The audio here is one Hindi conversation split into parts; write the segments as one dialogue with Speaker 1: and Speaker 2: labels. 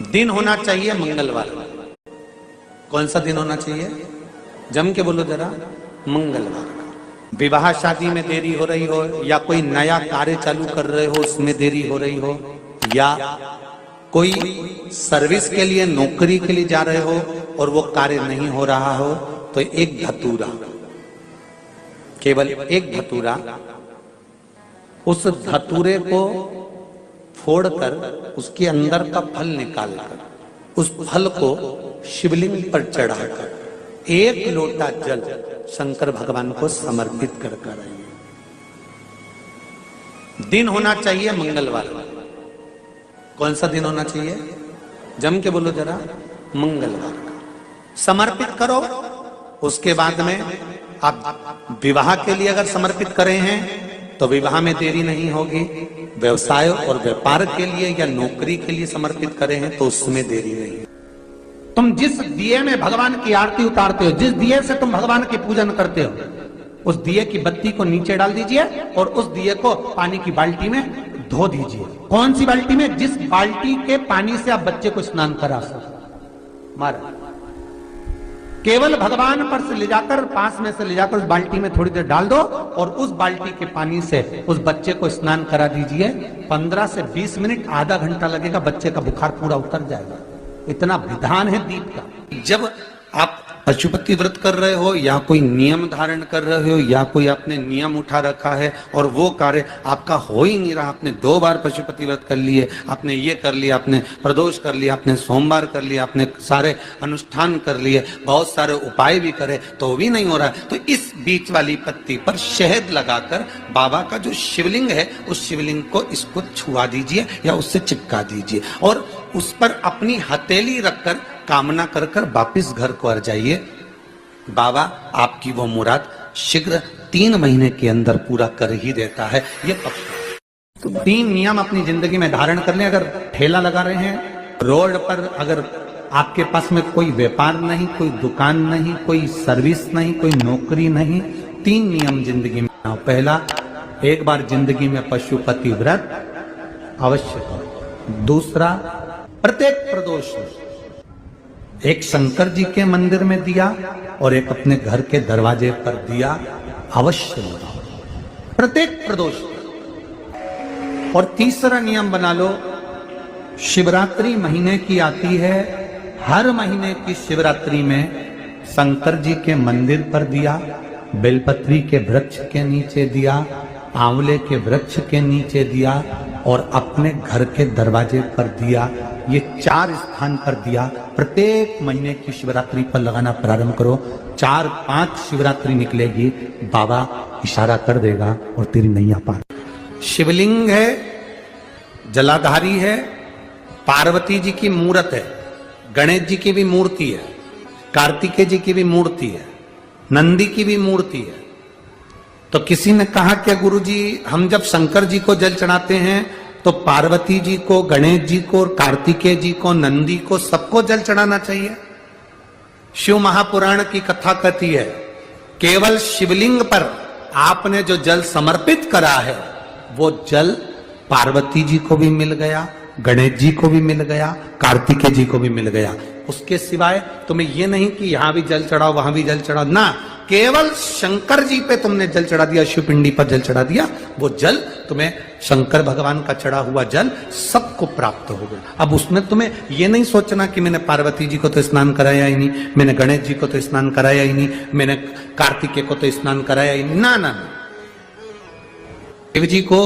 Speaker 1: दिन होना चाहिए मंगलवार। कौन सा दिन होना चाहिए? जम के बोलो जरा। मंगलवार का। विवाह शादी में देरी हो रही हो, या कोई नया कार्य चालू कर रहे हो उसमें देरी हो रही हो, या कोई सर्विस के लिए नौकरी के लिए जा रहे हो और वो कार्य नहीं हो रहा हो, तो एक धतूरा, केवल एक धतूरा, उस धतूरे को फोड़कर उसके अंदर का फल निकालकर उस फल को शिवलिंग पर चढ़ाकर एक लोटा जल शंकर भगवान को समर्पित कर कर आइए। दिन होना चाहिए मंगलवार। कौन सा दिन होना चाहिए? जम के बोलो जरा। मंगलवार का समर्पित करो। उसके बाद में आप विवाह के लिए अगर समर्पित करें हैं तो विवाह में देरी नहीं होगी। व्यवसाय और व्यापार के लिए या नौकरी के लिए समर्पित करें हैं तो उसमें देरी नहीं। तुम जिस दिए में भगवान की आरती उतारते हो, जिस दिए से तुम भगवान की पूजन करते हो, उस दिए की बत्ती को नीचे डाल दीजिए और उस दिए को पानी की बाल्टी में धो दीजिए। कौन सी बाल्टी में? जिस बाल्टी के पानी से आप बच्चे को स्नान करा सको। मारा केवल भगवान पर से ले जाकर, पास में से ले जाकर उस बाल्टी में थोड़ी देर डाल दो और उस बाल्टी के पानी से उस बच्चे को स्नान करा दीजिए। 15 से 20 मिनट, आधा घंटा लगेगा, बच्चे का बुखार पूरा उतर जाएगा। इतना विधान है दीप का। जब आप पशुपति व्रत कर रहे हो या कोई नियम धारण कर रहे हो या कोई आपने नियम उठा रखा है और वो कार्य आपका हो ही नहीं रहा, आपने 2 बार पशुपति व्रत कर लिए, आपने ये कर लिया, आपने प्रदोष कर लिया, आपने सोमवार कर लिया, आपने सारे अनुष्ठान कर लिए, बहुत सारे उपाय भी करे तो भी नहीं हो रहा है, तो इस बीच वाली पत्ती पर शहद लगाकर बाबा का जो शिवलिंग है उस शिवलिंग को इसको छुआ दीजिए या उससे चिपका दीजिए और उस पर अपनी हथेली रखकर कामना कर कर वापिस घर को आ जाइए। बाबा आपकी वो मुराद शीघ्र 3 महीने के अंदर पूरा कर ही देता है, ये पक्का। तो 3 नियम अपनी जिंदगी में धारण कर लें। अगर ठेला लगा रहे हैं रोड पर, अगर आपके पास में कोई व्यापार नहीं, कोई दुकान नहीं, कोई सर्विस नहीं, कोई नौकरी नहीं, 3 नियम जिंदगी में। पहला, एक बार जिंदगी में पशुपति व्रत अवश्य करो। दूसरा, प्रत्येक प्रदोष एक शंकर जी के मंदिर में दिया और एक अपने घर के दरवाजे पर दिया अवश्य लगाओ, प्रत्येक प्रदोष। और तीसरा नियम बना लो, शिवरात्रि महीने की आती है, हर महीने की शिवरात्रि में शंकर जी के मंदिर पर दिया, बेलपत्री के वृक्ष के नीचे दिया, आंवले के वृक्ष के नीचे दिया और अपने घर के दरवाजे पर दिया। ये 4 स्थान पर दिया। प्रत्येक महीने की शिवरात्रि पर लगाना प्रारंभ करो। 4-5 शिवरात्रि निकलेगी, बाबा इशारा कर देगा और तेरी नैया पार। शिवलिंग है, जलाधारी है, पार्वती जी की मूर्त है, गणेश जी की भी मूर्ति है, कार्तिकेय जी की भी मूर्ति है, नंदी की भी मूर्ति है। तो किसी ने कहा क्या गुरुजी, हम जब शंकर जी को जल चढ़ाते हैं तो पार्वती जी को, गणेश जी को, कार्तिकेय जी को, नंदी को, सबको जल चढ़ाना चाहिए? शिव महापुराण की कथा कहती है, केवल शिवलिंग पर आपने जो जल समर्पित करा है वो जल पार्वती जी को भी मिल गया, गणेश जी को भी मिल गया, कार्तिकेय जी को भी मिल गया। उसके सिवाय तुम्हें ये नहीं कि यहां भी जल चढ़ाओ वहां भी जल चढ़ाओ, ना, केवल शंकर जी पे तुमने जल चढ़ा दिया, शिव पिंडी पर जल चढ़ा दिया, वो जल तुम्हें शंकर भगवान का चढ़ा हुआ जल सबको प्राप्त हो गया। अब उसमें तुम्हें ये नहीं सोचना कि मैंने पार्वती जी को तो स्नान कराया ही नहीं, मैंने गणेश जी को तो स्नान कराया ही नहीं, मैंने कार्तिकेय को तो स्नान कराया ही नहीं, ना ना। शिव जी को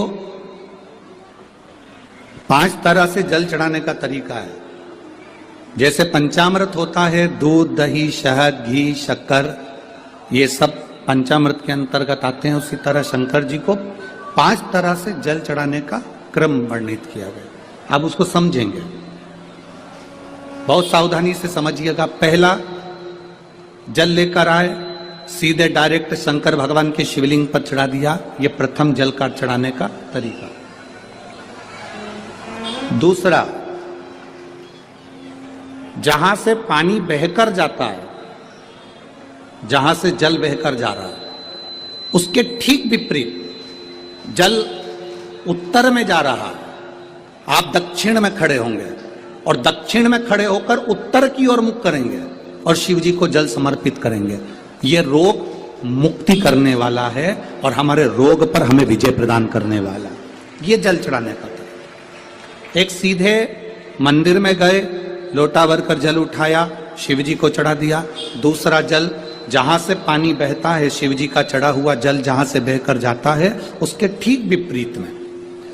Speaker 1: 5 तरह से जल चढ़ाने का तरीका है। जैसे पंचामृत होता है, दूध, दही, शहद, घी, शक्कर, ये सब पंचामृत के अंतर्गत आते हैं, उसी तरह शंकर जी को 5 तरह से जल चढ़ाने का क्रम वर्णित किया गया। अब उसको समझेंगे, बहुत सावधानी से समझिएगा। पहला, जल लेकर आए, सीधे डायरेक्ट शंकर भगवान के शिवलिंग पर चढ़ा दिया, ये प्रथम जल का चढ़ाने का तरीका। दूसरा, जहां से पानी बहकर जाता है, जहां से जल बहकर जा रहा है, उसके ठीक विपरीत जल उत्तर में जा रहा है, आप दक्षिण में खड़े होंगे, और दक्षिण में खड़े होकर उत्तर की ओर मुख करेंगे और शिव जी को जल समर्पित करेंगे। ये रोग मुक्ति करने वाला है और हमारे रोग पर हमें विजय प्रदान करने वाला। ये जल चढ़ाने का था। एक सीधे मंदिर में गए, लोटा भर कर जल उठाया, शिव जी को चढ़ा दिया। दूसरा जल जहां से पानी बहता है, शिव जी का चढ़ा हुआ जल जहां से बहकर जाता है, उसके ठीक विपरीत में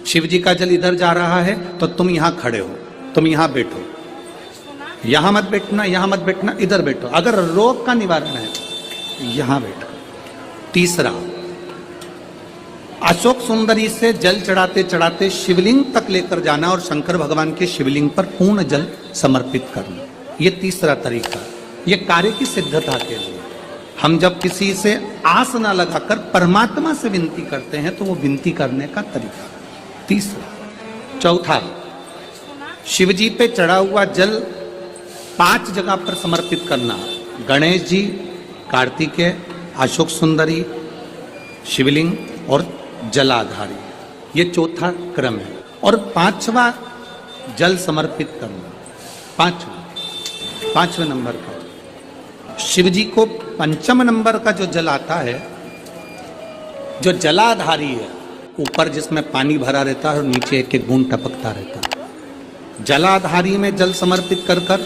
Speaker 1: शिव जी का जल इधर जा रहा है तो तुम यहां खड़े हो, तुम यहां बैठो, यहां मत बैठना, यहां मत बैठना, इधर बैठो। अगर रोग का निवारण है यहां बैठो। तीसरा, अशोक सुंदरी से जल चढ़ाते चढ़ाते शिवलिंग तक लेकर जाना और शंकर भगवान के शिवलिंग पर पूर्ण जल समर्पित करना। ये तीसरा तरीका, ये कार्य की सिद्धता के लिए। हम जब किसी से आस ना लगाकर परमात्मा से विनती करते हैं तो वो विनती करने का तरीका। तीसरा। चौथा, शिव जी पे चढ़ा हुआ जल 5 जगह पर समर्पित करना। गणेश जी, कार्तिकेय, अशोक सुंदरी, शिवलिंग और जलाधारी। ये चौथा क्रम है। और 5वां जल समर्पित करना, 5वें नंबर का। शिव जी को 5वें नंबर का जो जल आता है, जो जलाधारी है, ऊपर जिसमें पानी भरा रहता है और नीचे एक एक बूंद टपकता रहता है। जलाधारी में जल समर्पित कर कर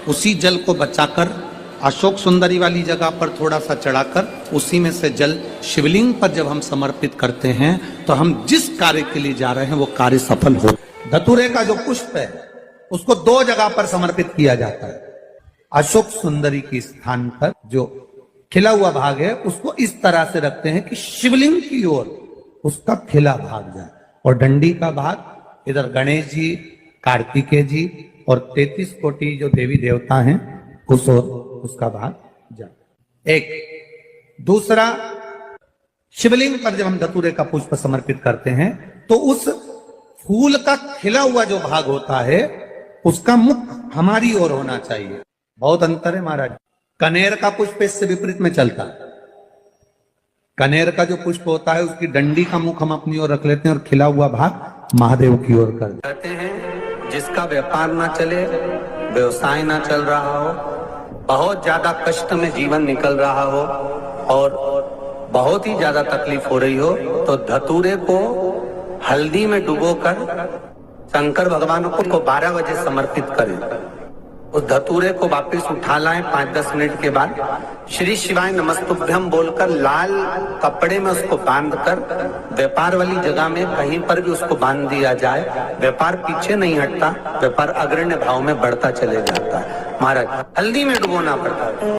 Speaker 1: उसी जल को बचाकर अशोक सुंदरी वाली जगह पर थोड़ा सा चढ़ाकर उसी में से जल शिवलिंग पर जब हम समर्पित करते हैं तो हम जिस कार्य के लिए जा रहे हैं वो कार्य सफल हो। धतूरे का जो पुष्प है उसको 2 जगह पर समर्पित किया जाता है। अशोक सुंदरी के स्थान पर जो खिला हुआ भाग है उसको इस तरह से रखते हैं कि शिवलिंग की ओर उसका खिला भाग जाए, और डंडी का भाग इधर गणेश जी, कार्तिकेय जी और 33 कोटि जो देवी देवता हैं उस ओर उसका भाग जाए। एक। दूसरा, शिवलिंग पर जब हम धतूरे का पुष्प समर्पित करते हैं तो उस फूल का खिला हुआ जो भाग होता है उसका मुख हमारी ओर होना चाहिए। बहुत अंतर है महाराज। कनेर का पुष्प इससे विपरीत में चलता है। कनेर का जो पुष्प होता है उसकी डंडी का मुख हम अपनी ओर रख लेते हैं और खिला हुआ भाग महादेव की ओर कर देते हैं। जिसका व्यापार ना चले, व्यवसाय ना चल रहा हो, बहुत ज्यादा कष्ट में जीवन निकल रहा हो और बहुत ही ज्यादा तकलीफ हो रही हो, तो धतूरे को हल्दी में डुबोकर शंकर भगवान को 12 बजे समर्पित करें। उस धतूरे को वापस उठा लाएं 5-10 मिनट के बाद, श्री शिवाय नमस्तुभ्यम बोलकर लाल कपड़े में उसको बांधकर व्यापार वाली जगह में कहीं पर भी उसको बांध दिया जाए। व्यापार पीछे नहीं हटता, व्यापार अग्रण्य भाव में बढ़ता चले जाता है। महाराज, हल्दी में डुबोना पड़ता है।